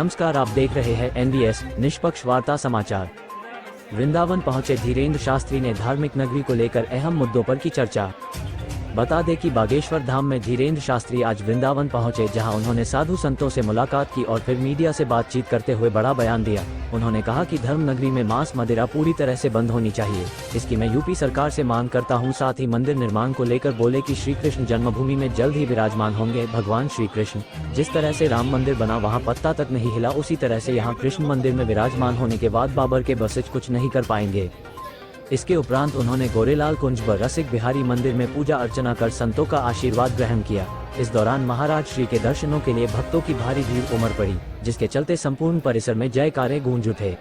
नमस्कार, आप देख रहे हैं NVS निष्पक्ष वार्ता समाचार। वृंदावन पहुंचे धीरेन्द्र शास्त्री ने धार्मिक नगरी को लेकर अहम मुद्दों पर की चर्चा। बता दें कि बागेश्वर धाम में धीरेन्द्र शास्त्री आज वृंदावन पहुंचे, जहां उन्होंने साधु संतों से मुलाकात की और फिर मीडिया से बातचीत करते हुए बड़ा बयान दिया। उन्होंने कहा कि धर्म नगरी में मांस मदिरा पूरी तरह से बंद होनी चाहिए। इसकी मैं यूपी सरकार से मांग करता हूं। साथ ही मंदिर निर्माण को लेकर बोले कि श्री कृष्ण जन्मभूमि में जल्द ही विराजमान होंगे भगवान श्री कृष्ण। जिस तरह से राम मंदिर बना वहां पत्ता तक नहीं हिला, उसी तरह से यहाँ कृष्ण मंदिर में विराजमान होने के बाद बाबर के बसिज कुछ नहीं कर पाएंगे। इसके उपरांत उन्होंने गोरेलाल कुंज व रसिक बिहारी मंदिर में पूजा अर्चना कर संतों का आशीर्वाद ग्रहण किया। इस दौरान महाराज श्री के दर्शनों के लिए भक्तों की भारी भीड़ उमड़ पड़ी, जिसके चलते संपूर्ण परिसर में जयकारे गूंज उठे।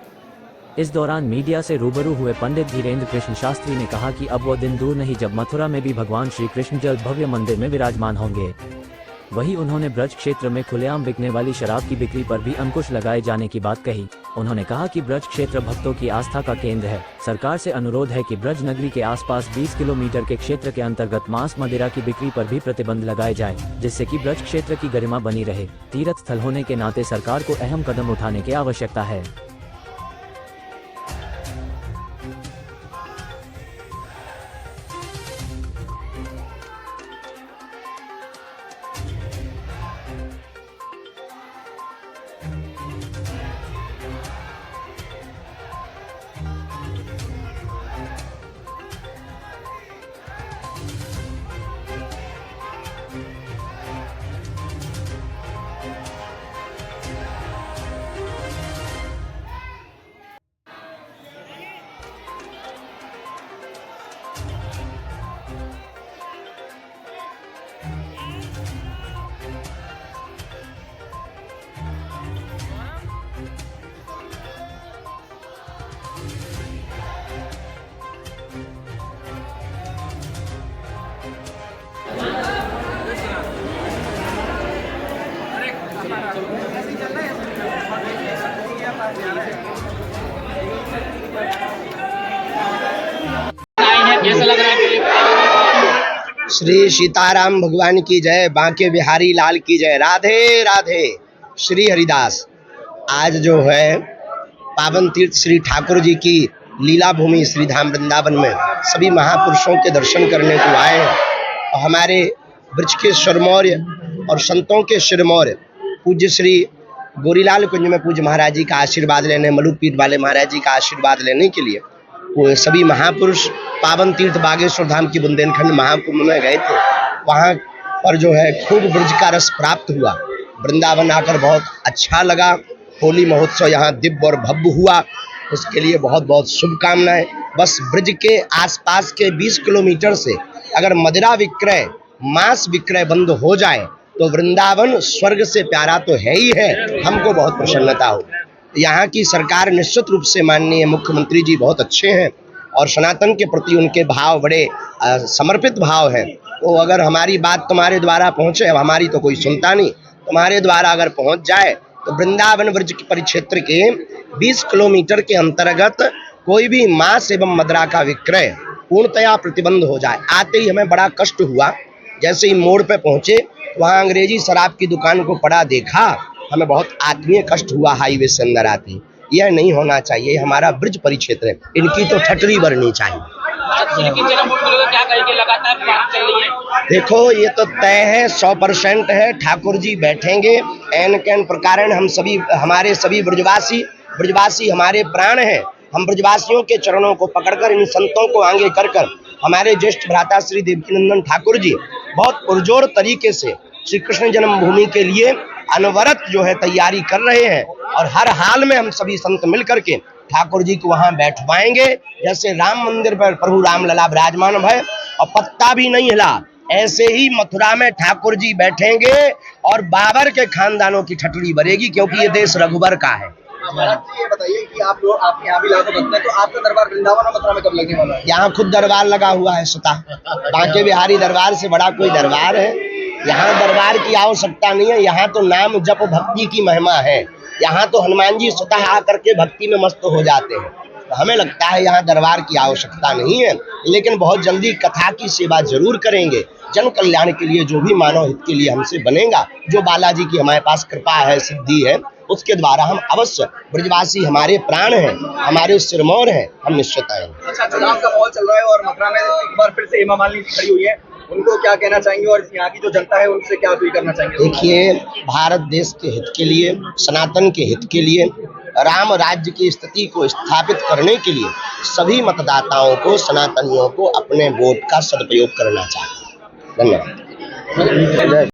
इस दौरान मीडिया से रूबरू हुए पंडित धीरेन्द्र कृष्ण शास्त्री ने कहा कि अब वो दिन दूर नहीं जब मथुरा में भी भगवान श्री कृष्ण जल्द भव्य मंदिर में विराजमान होंगे। वहीं उन्होंने ब्रज क्षेत्र में खुलेआम बिकने वाली शराब की बिक्री पर भी अंकुश लगाए जाने की बात कही। उन्होंने कहा कि ब्रज क्षेत्र भक्तों की आस्था का केंद्र है। सरकार से अनुरोध है कि ब्रज नगरी के आसपास 20 किलोमीटर के क्षेत्र के अंतर्गत मांस मदिरा की बिक्री पर भी प्रतिबंध लगाए जाए, जिससे कि ब्रज क्षेत्र की गरिमा बनी रहे। तीर्थ स्थल होने के नाते सरकार को अहम कदम उठाने की आवश्यकता है। श्री सीताराम भगवान की जय, बांके बिहारी लाल की जय, राधे राधे। श्री हरिदास। आज जो है पावन तीर्थ श्री ठाकुर जी की लीला भूमि श्री धाम वृंदावन में सभी महापुरुषों के दर्शन करने को आए हैं। और हमारे ब्रज के शिरमौर्य और संतों के शिरमौर्य पूज्य श्री गोरीलाल कुंज में पूज्य महाराज जी का आशीर्वाद लेने, मलुक पीठ वाले महाराज जी का आशीर्वाद लेने के लिए वो सभी महापुरुष पावन तीर्थ बागेश्वर धाम की बुंदेलखंड महाकुंभ में गए थे। वहाँ पर जो है खूब ब्रज का रस प्राप्त हुआ। वृंदावन आकर बहुत अच्छा लगा। होली महोत्सव यहाँ दिव्य और भव्य हुआ, उसके लिए बहुत बहुत शुभकामनाएं। बस ब्रज के आसपास के 20 किलोमीटर से अगर मदिरा विक्रय, मांस विक्रय बंद हो जाए तो वृंदावन स्वर्ग से प्यारा तो है ही है। हमको बहुत प्रसन्नता हो। यहाँ की सरकार निश्चित रूप से माननीय मुख्यमंत्री जी बहुत अच्छे हैं और सनातन के प्रति उनके भाव बड़े समर्पित भाव हैं। तो अगर हमारी बात तुम्हारे द्वारा पहुँचे, अब हमारी तो कोई सुनता नहीं, तुम्हारे द्वारा अगर पहुँच जाए तो वृंदावन ब्रज के परिक्षेत्र के 20 किलोमीटर के अंतर्गत कोई भी मांस एवं मदिरा का विक्रय पूर्णतया प्रतिबंध हो जाए। आते ही हमें बड़ा कष्ट हुआ। जैसे ही मोड़ पे पहुँचे वहाँ अंग्रेजी शराब की दुकान को पड़ा देखा, हमें बहुत आत्मीय कष्ट हुआ। हाईवे से अंदर आती यह नहीं होना चाहिए। हमारा ब्रज परिक्षेत्र है, इनकी तो ठटरी भरनी चाहिए। देखो ये तो तय है, 100% है। ठाकुर जी बैठेंगे एन कैन प्रकार। हम सभी, हमारे सभी ब्रजवासी हमारे प्राण हैं। हम ब्रजवासियों के चरणों को पकड़कर, इन संतों को आगे कर हमारे ज्येष्ठ भ्राता श्री देवकीनंदन ठाकुर जी बहुत पुरजोर तरीके से श्री कृष्ण जन्मभूमि के लिए अनवरत जो है तैयारी कर रहे हैं। और हर हाल में हम सभी संत मिलकर के ठाकुर जी को वहां बैठवाएंगे। जैसे राम मंदिर पर प्रभु राम लला विराजमान है और पत्ता भी नहीं हिला, ऐसे ही मथुरा में ठाकुर जी बैठेंगे और बाबर के खानदानों की ठटड़ी भरेगी, क्योंकि ये देश रघुबर का है। ये बताइए कि आप लोग, आपके यहाँ भी लाखों भक्त हैं, तो आपका दरबार वृंदावन और मथुरा में कब लगने वाला है? यहाँ खुद दरबार लगा हुआ है स्वतः। बांके बिहारी दरबार से बड़ा कोई दरबार है? यहाँ दरबार की आवश्यकता नहीं है। यहाँ तो नाम जप भक्ति की महिमा है। यहाँ तो हनुमान जी स्वतः आकर के भक्ति में मस्त हो जाते हैं। तो हमें लगता है यहाँ दरबार की आवश्यकता नहीं है, लेकिन बहुत जल्दी कथा की सेवा जरूर करेंगे। जन कल्याण के लिए जो भी मानव हित के लिए हमसे बनेगा, जो बालाजी की हमारे पास कृपा है, सिद्धि है, उसके द्वारा हम अवश्य, ब्रजवासी हमारे प्राण हैं, हमारे सिरमौर हैं, हम निश्चित आएंगे। अच्छा, चुनाव का माहौल चल रहा है और मथुरा में एक बार फिर से हेमा मालिनी जी खड़ी हुई है, उनको क्या कहना चाहेंगे और यहाँ की जो जनता है उनसे क्या अपील करना चाहेंगे? देखिए, भारत देश के हित के लिए, सनातन के हित के लिए, राम राज्य की स्थिति को स्थापित करने के लिए सभी मतदाताओं को, सनातनियों को अपने वोट का सदुपयोग करना चाहिए। धन्यवाद।